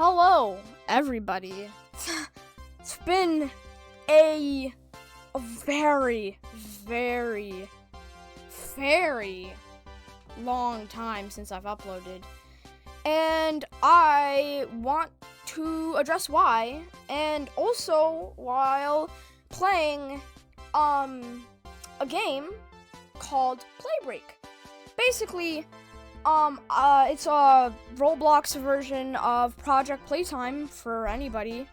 Hello, everybody. It's been a very, very, very long time since I've uploaded. And I want to address why, and also while playing a game called Playbreak. Basically, it's a Roblox version of Project Playtime for anybody.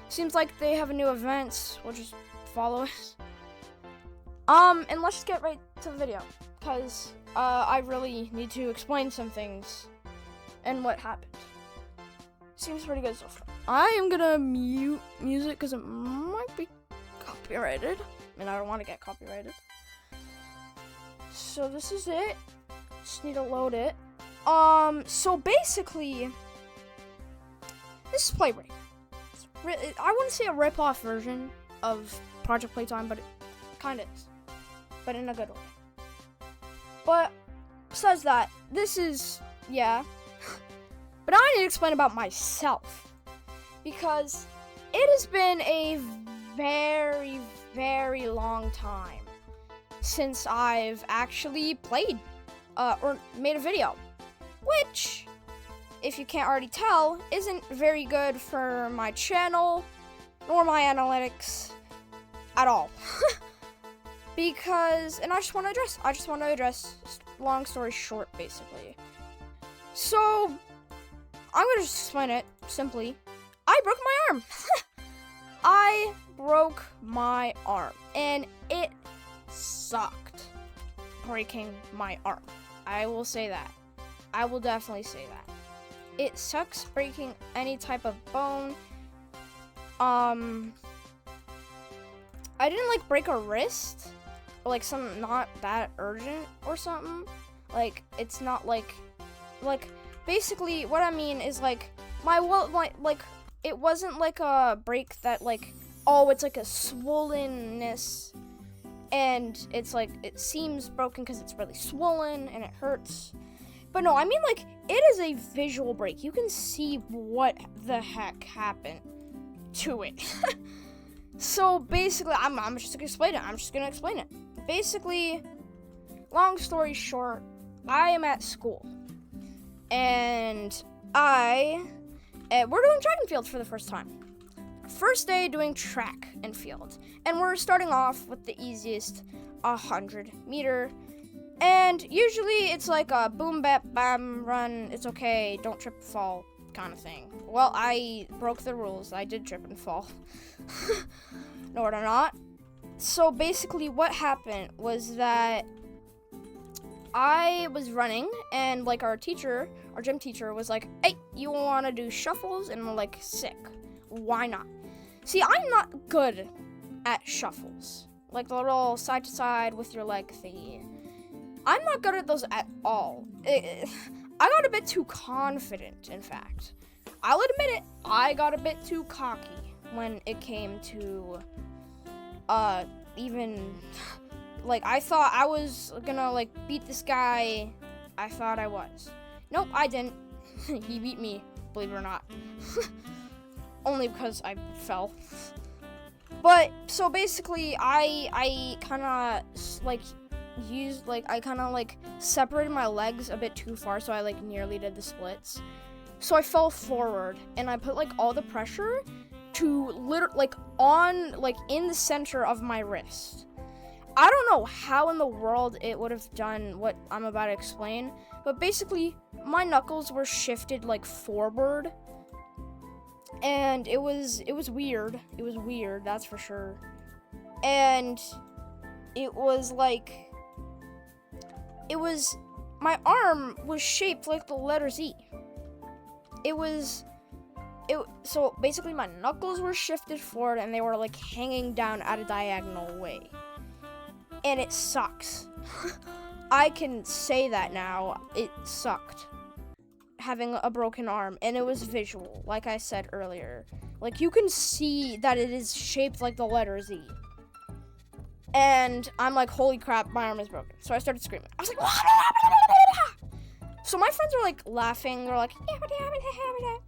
Seems like they have a new event. We'll just follow it. And let's just get right to the video, because I really need to explain some things and what happened. Seems pretty good so far. I am gonna mute music because it might be copyrighted, and I don't want to get copyrighted. So this is it. Just need to load it. So basically, this is Playbreak. I wouldn't say a rip-off version of Project Playtime, but it kind of is. But in a good way. But besides that, this is, yeah. But I need to explain about myself. Because it has been a very, very long time since I've actually played or made a video, which, if you can't already tell, isn't very good for my channel nor my analytics at all. Because, and I just want to address, long story short, basically. So, I'm gonna just explain it simply. I broke my arm. I broke my arm, and it sucked breaking my arm. I will say that. I will definitely say that. It sucks breaking any type of bone. I didn't like break a wrist, or like something not that urgent or something. Like, it's not like basically what I mean is like it wasn't like a break that like, oh, it's like a swollenness and it's like it seems broken because it's really swollen and it hurts. But no, I mean like it is a visual break. You can see what the heck happened to it. So basically, I'm just gonna explain it. I'm just gonna explain it. Basically, long story short, I am at school, and we're doing track and field for the first time. First day doing track and field, and we're starting off with the easiest 100-meter. And usually it's like a boom, bap, bam, run, it's okay, don't trip and fall kind of thing. Well, I broke the rules. I did trip and fall. No, or not. So basically what happened was that I was running, and like our gym teacher was like, hey, you want to do shuffles? And I'm like, sick. Why not? See, I'm not good at shuffles. Like the little side to side with your leg thingy. I'm not good at those at all. I got a bit too confident, in fact. I'll admit it, I got a bit too cocky when it came to, even, like, I thought I was gonna, like, beat this guy. I thought I was. Nope, I didn't. He beat me, believe it or not. Only because I fell. But, so basically, I kind of, like, separated my legs a bit too far, so I like nearly did the splits. So I fell forward, and I put like all the pressure to in the center of my wrist. I don't know how in the world it would have done what I'm about to explain, but basically my knuckles were shifted like forward, and it was weird. It was weird, that's for sure. And it was like, my arm was shaped like the letter Z. So basically my knuckles were shifted forward, and they were like hanging down at a diagonal way. And it sucks. I can say that now. It sucked having a broken arm, and it was visual, like I said earlier. Like, you can see that it is shaped like the letter Z. And I'm like, holy crap, my arm is broken. So I started screaming. I was like, So my friends are like laughing. They're like,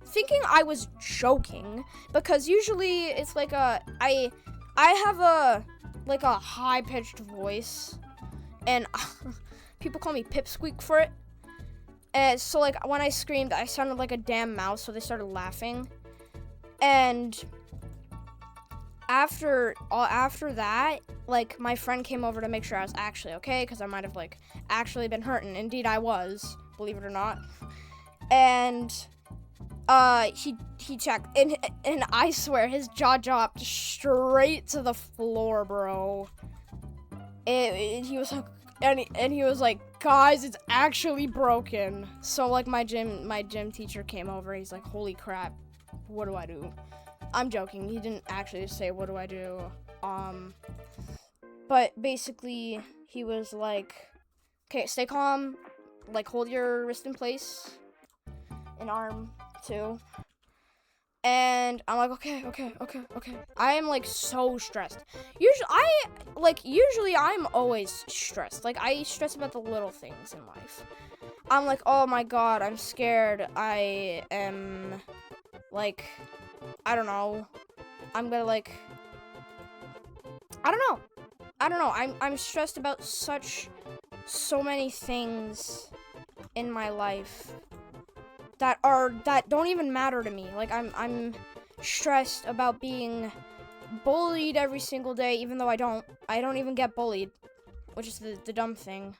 thinking I was joking, because usually it's like I have a high-pitched voice, and people call me Pipsqueak for it. And so like when I screamed, I sounded like a damn mouse, so they started laughing. And after that, like, my friend came over to make sure I was actually okay, because I might have like actually been hurt, and indeed I was, believe it or not. And he checked, and I swear his jaw dropped straight to the floor, bro. He was like, and he was like, guys, it's actually broken. So like my gym teacher came over. He's like, holy crap, what do I do? I'm joking. He didn't actually say, what do I do? But basically he was like, okay, stay calm. Like, hold your wrist in place, and arm too. And I'm like, okay. I am like so stressed. Usually I'm always stressed. Like, I stress about the little things in life. I'm like, oh my god, I'm scared. I am like, I don't know. I'm gonna like, I don't know. I'm stressed about so many things in my life that don't even matter to me. Like, I'm stressed about being bullied every single day, even though I don't even get bullied, which is the dumb thing.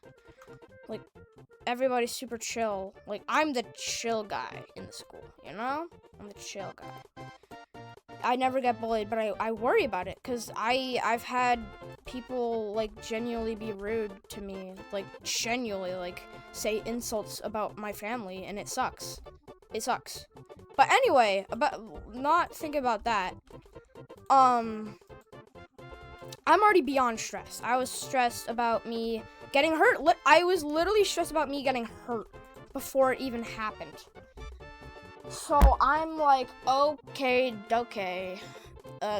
Like, everybody's super chill. Like, I'm the chill guy in the school, you know? I'm the chill guy. I never get bullied, but I worry about it, because I've had people like genuinely be rude to me, like genuinely like say insults about my family, and it sucks. But anyway, not thinking about that. I'm already beyond stress. I was stressed about me getting hurt. I was literally stressed about me getting hurt before it even happened. So I'm like, okay.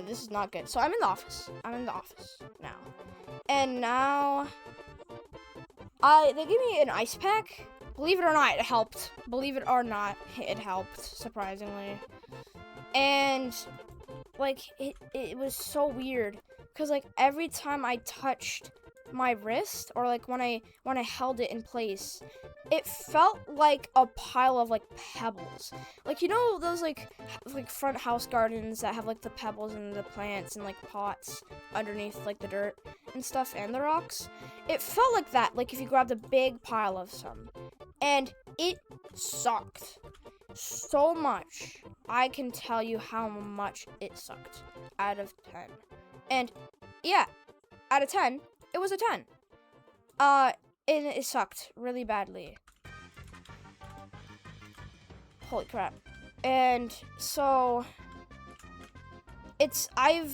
This is not good. So I'm in the office now. And now they gave me an ice pack. Believe it or not, it helped, surprisingly. And like it was so weird, because like every time I touched my wrist, or like when I held it in place, it felt like a pile of like pebbles. Like, you know those like front house gardens that have like the pebbles and the plants and like pots underneath like the dirt and stuff and the rocks? It felt like that, like if you grabbed a big pile of some. And it sucked so much. I can tell you how much it sucked out of 10. And yeah, out of 10, it was a 10. And it sucked really badly. Holy crap. And so it's like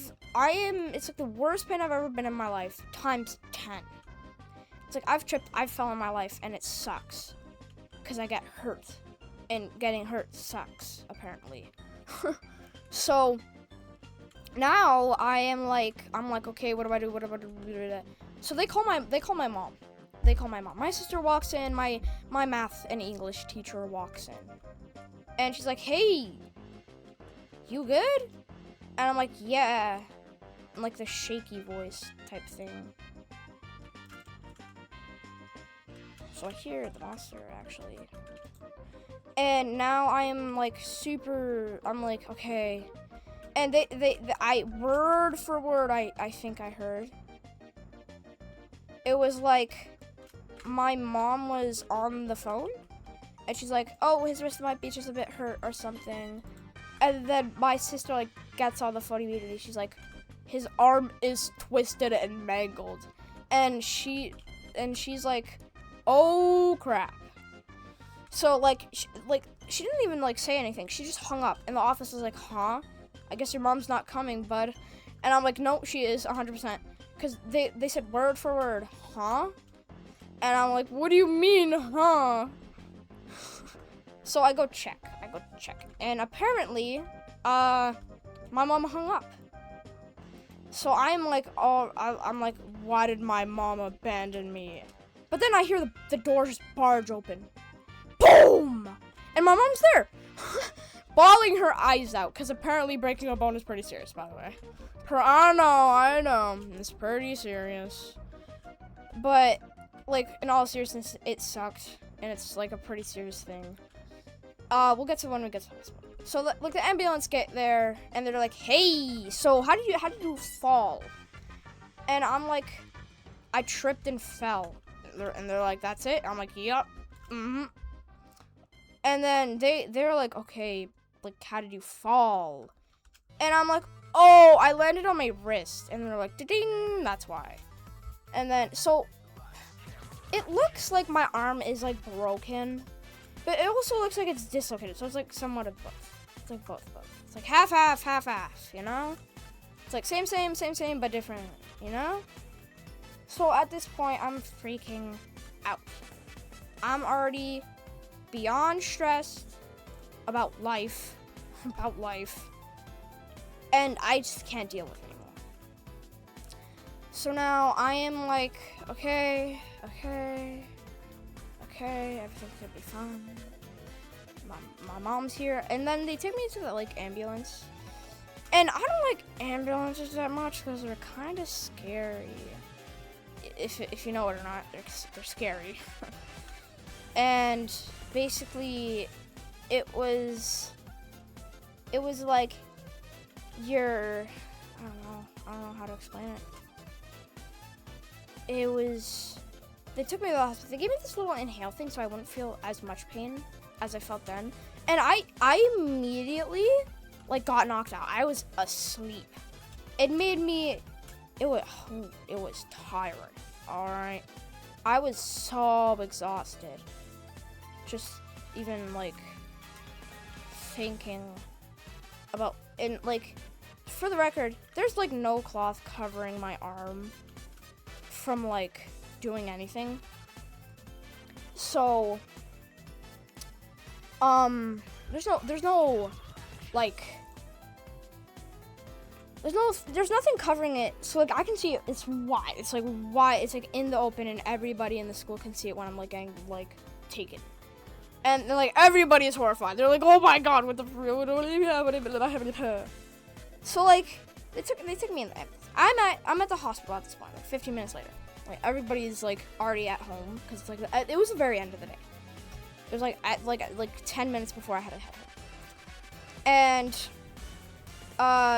the worst pain I've ever been in my life times 10. It's like I've fell in my life, and it sucks, because I get hurt, and getting hurt sucks, apparently. So now I'm like, okay, what do I do? So they call my mom. My sister walks in, my math and English teacher walks in. And she's like, hey, you good? And I'm like, yeah. And like the shaky voice type thing. So I hear the monster, actually. And now I'm like okay. And I word for word, I think I heard. It was like my mom was on the phone, and she's like, oh, his wrist might be just a bit hurt or something. And then my sister like gets on the phone immediately. She's like, his arm is twisted and mangled. And she's like, oh crap. So like she didn't even like say anything. She just hung up, and the office was like, huh? I guess your mom's not coming, bud. And I'm like, no, she is 100%. Because they said word for word, huh? And I'm like, what do you mean, huh? So I go check. And apparently, my mom hung up. So I'm like, oh, I'm like, why did my mom abandon me? But then I hear the door just barge open. And my mom's there, bawling her eyes out, because apparently breaking a bone is pretty serious, by the way. I know, it's pretty serious. But, like, in all seriousness, it sucked, and it's, like, a pretty serious thing. We'll get to when we get to the hospital. So, like, the ambulance get there, and they're like, hey, so how did you fall? And I'm like, I tripped and fell. And they're like, that's it? I'm like, yup. Mm-hmm. And then they're like, okay, like, how did you fall? And I'm like, oh, I landed on my wrist. And they're like, ding, that's why. And then, so, it looks like my arm is, like, broken. But it also looks like it's dislocated. So it's, like, somewhat of both. It's, like, both. It's, like, half, you know? It's, like, same, but different, you know? So at this point, I'm freaking out. I'm already beyond stressed about life. And I just can't deal with it anymore. So now I am like, okay, everything's gonna be fine. My mom's here, and then they take me to the, like, ambulance. And I don't like ambulances that much because they're kind of scary. If you know it or not, they're scary. And basically, it was like I don't know how to explain it. They took me to the hospital. They gave me this little inhale thing so I wouldn't feel as much pain as I felt then. And I immediately, like, got knocked out. I was asleep. It was tiring. All right. I was so exhausted. Just even, like, thinking about, and, like, for the record, there's, like, no cloth covering my arm from, like, doing anything. So, there's nothing covering it, so, like, I can see it. It's wide. It's, like, wide. It's, like, in the open, and everybody in the school can see it when I'm, like, getting, like, taken. And they're like, everybody is horrified. They're like, oh my god, what the real? So, like, they took me in the ambulance. I'm at the hospital at this point, like 15 minutes later. Like, everybody's, like, already at home because it's, like, it was the very end of the day. It was, like, at like 10 minutes before I had to head home. And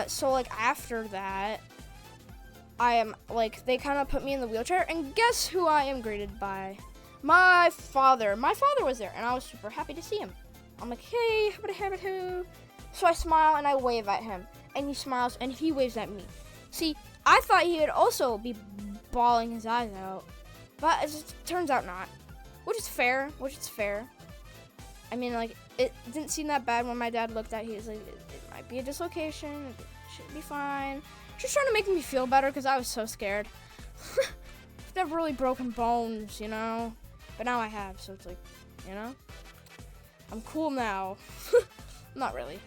so, like, after that, I am, like, they kind of put me in the wheelchair, and guess who I am greeted by? My father. My father was there, and I was super happy to see him. I'm like, hey, who? So I smile and I wave at him, and he smiles and he waves at me. See, I thought he would also be bawling his eyes out, but it turns out not, which is fair. I mean, like, it didn't seem that bad when my dad looked at it. He was like, it might be a dislocation, it should be fine. Just trying to make me feel better because I was so scared. I've never really broken bones, you know? But now I have, so it's like, you know? I'm cool now. Not really.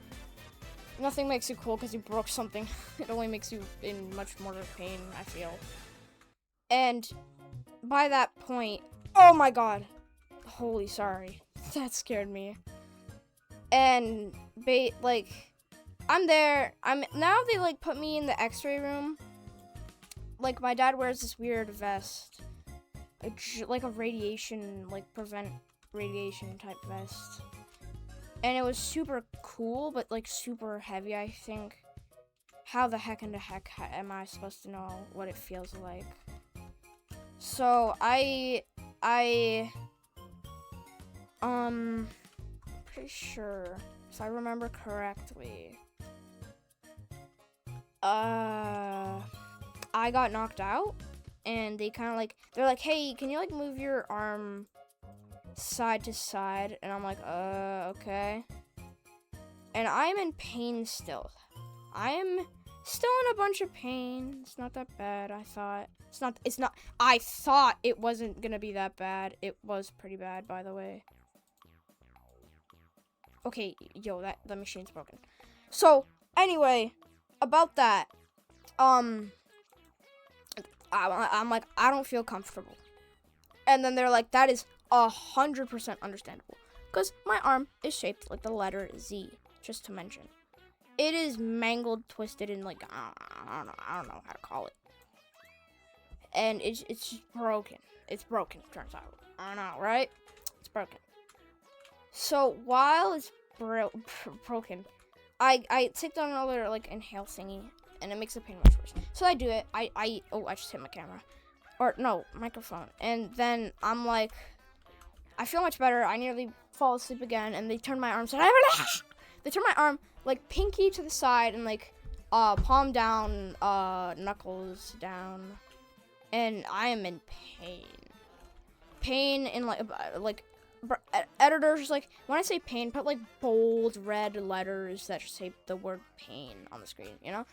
Nothing makes you cool because you broke something. It only makes you in much more pain, I feel. And by that point, oh my god. Holy sorry. That scared me. And, like, I'm there. Now they, like, put me in the x-ray room. Like, my dad wears this weird vest. Like a radiation, like, prevent radiation type vest. And it was super cool, but, like, super heavy, I think. How the heck am I supposed to know what it feels like? So, pretty sure, if I remember correctly, I got knocked out, and they kind of, like, they're like, hey, can you, like, move your arm side to side? And I'm like, okay. And I'm in pain still. I am still in a bunch of pain. It's not that bad, I thought. I thought it wasn't gonna be that bad. It was pretty bad, by the way. Okay, yo, the machine's broken. So, anyway, about that, I'm like, I don't feel comfortable. And then they're like, that is 100% understandable. because my arm is shaped like the letter Z, just to mention. It is mangled, twisted, and like, I don't know how to call it. And it's just broken. It's broken, turns out. I don't know, right? It's broken. So while it's broken, I take down another like inhale thingy, and it makes the pain much worse. So I do it. I just hit my camera, or no, microphone. And then I'm like, I feel much better. I nearly fall asleep again, and they turn my arm. They turn my arm like pinky to the side and like palm down, knuckles down, and I am in pain. Pain in like editors like when I say pain, put like bold red letters that say the word pain on the screen, you know?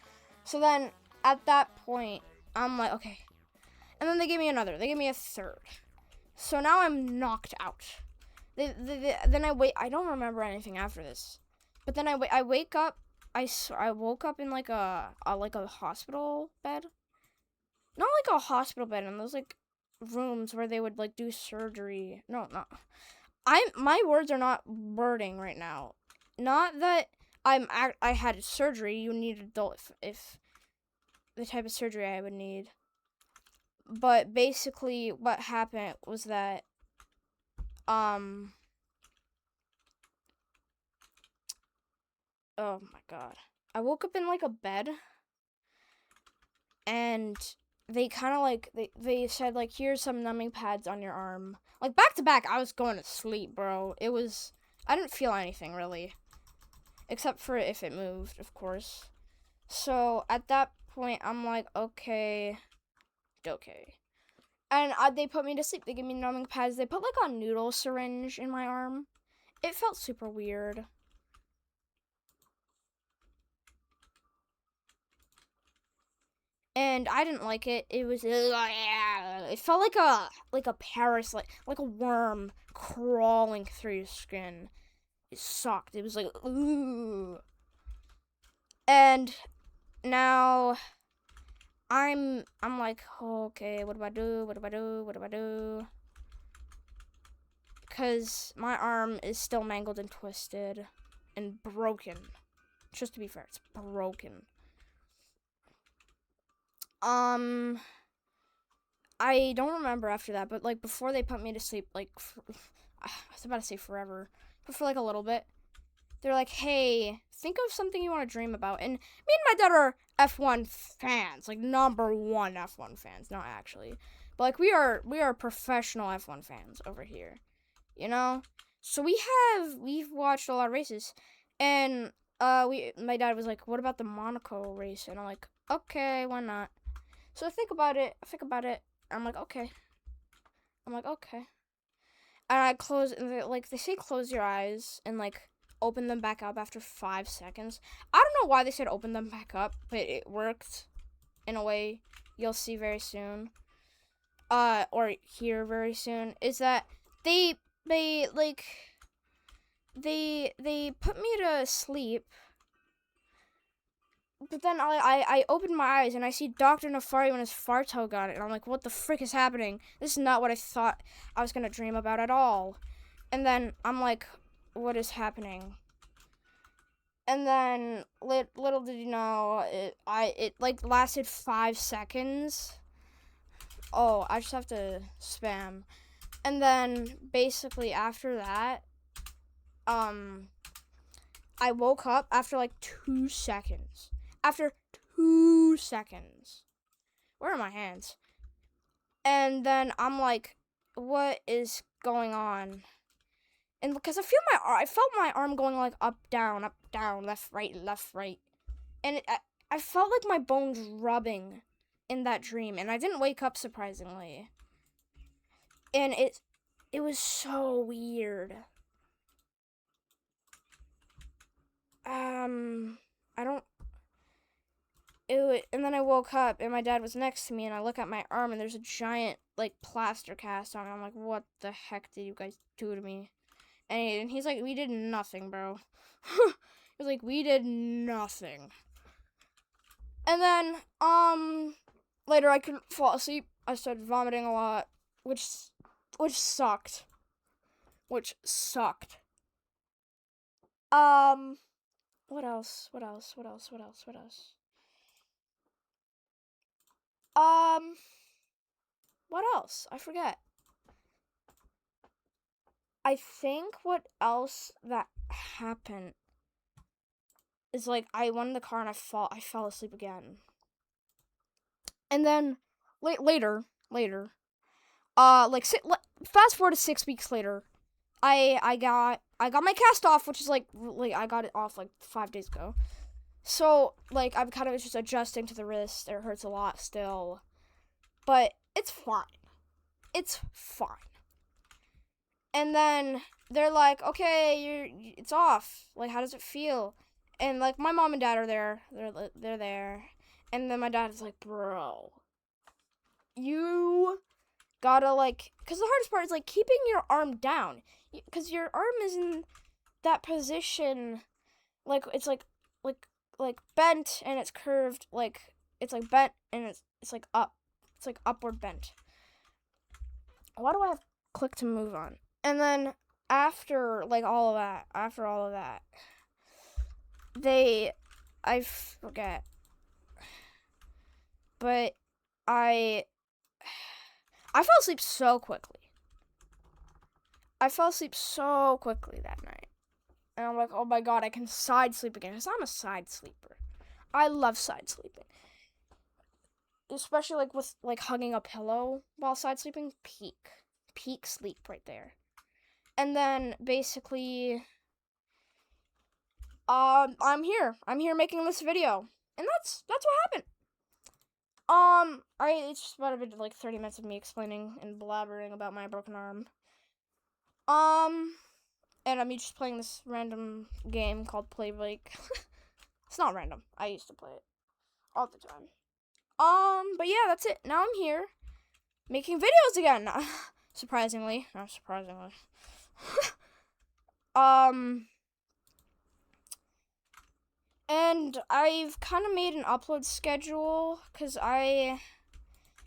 So then at that point, I'm like, okay. And then they gave me another. They gave me a third. So now I'm knocked out. Then I wait. I don't remember anything after this. But then I wake up. I woke up in like a hospital bed. Not like a hospital bed, and those like rooms where they would like do surgery. No. My words are not wording right now. Not that I had surgery. You need adult if the type of surgery I would need. But basically, what happened was that oh my god, I woke up in like a bed, and they kind of like they said like, here's some numbing pads on your arm. Like back to back, I was going to sleep, bro. I didn't feel anything really, except for if it moved, of course. So at that point, I'm like, okay. And they put me to sleep. They gave me numbing pads. They put like a noodle syringe in my arm. It felt super weird. And I didn't like it. It felt like a parasite, like a worm crawling through your skin. It sucked. It was like, ooh. And now I'm like, okay, what do I do? Because my arm is still mangled and twisted and broken. Just to be fair, it's broken. I don't remember after that, but like before they put me to sleep, like I was about to say forever, but for like a little bit, they're like, hey, think of something you want to dream about. And me and my dad are F1 fans, like number one F1 fans. Not actually, but like we are professional F1 fans over here, you know. So we've watched a lot of races, and my dad was like, what about the Monaco race? And I'm like, okay, why not? So I think about it. I'm like, okay. And I close, like, they say close your eyes and, like, open them back up after 5 seconds. I don't know why they said open them back up, but it worked in a way you'll see very soon. Or hear very soon. Is that they put me to sleep. But then I open my eyes and I see Dr. Nefari and his farto got it. And I'm like, what the frick is happening? This is not what I thought I was going to dream about at all. And then I'm like, what is happening? And then little did you know, it like lasted 5 seconds. Oh, I just have to spam. And then basically after that, I woke up after like 2 seconds. After 2 seconds. Where are my hands? And then I'm like, what is going on? And because I felt my arm going like up, down, left, right. And I felt like my bones rubbing in that dream. And I didn't wake up, surprisingly. And it was so weird. And then I woke up and my dad was next to me and I look at my arm and there's a giant like plaster cast on it. I'm like, what the heck did you guys do to me? And he's like, we did nothing, bro. He was like, we did nothing. And then later I couldn't fall asleep. I started vomiting a lot, which sucked. What else? What else? What else? What else? What else? What else? I forget. I think what else that happened is like I went in the car and I fell asleep again. And then later, fast forward to 6 weeks later, I got my cast off, which is like I got it off like 5 days ago. So like I'm kind of just adjusting to the wrist. It hurts a lot still, but it's fine. It's fine. And then they're like, okay, it's off. Like, how does it feel? And like my mom and dad are there. They're there. And then my dad is like, bro, you gotta like, because the hardest part is like keeping your arm down, because your arm is in that position, like it's like bent and it's curved, like it's like bent and it's like up, it's like upward bent. Why do I have click to move on? And then after all of that, I forget, but I fell asleep so quickly. That night. And I'm like, oh my god, I can side sleep again. Because I'm a side sleeper. I love side sleeping. Especially like with like hugging a pillow while side sleeping. Peak sleep right there. And then basically, I'm here making this video. And that's what happened. It's just about a bit like 30 minutes of me explaining and blabbering about my broken arm. And I'm just playing this random game called Play Blake. It's not random. I used to play it all the time. But yeah, that's it. Now I'm here making videos again. Surprisingly. Not surprisingly. And I've kind of made an upload schedule because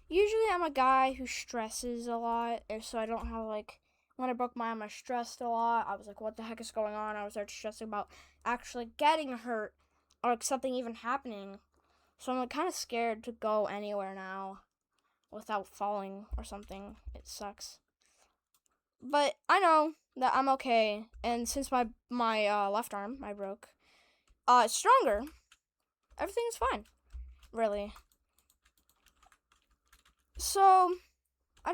usually I'm a guy who stresses a lot, and so I don't have like, when I broke my arm, I stressed a lot. I was like, what the heck is going on? I was there stressing about actually getting hurt or like something even happening. So I'm like kind of scared to go anywhere now without falling or something. It sucks. But I know that I'm okay, and since my left arm I broke, it's stronger. Everything is fine, really. So I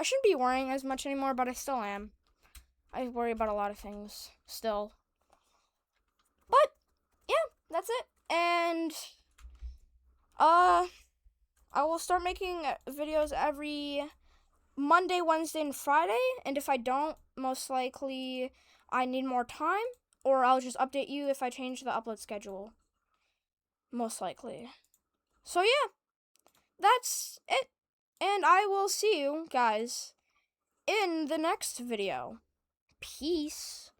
shouldn't be worrying as much anymore, but I still am. I worry about a lot of things still. But yeah, that's it. And I will start making videos every Monday, Wednesday, and Friday. And if I don't, most likely I need more time, or I'll just update you if I change the upload schedule. Most likely. So yeah, that's it. And I will see you guys in the next video. Peace.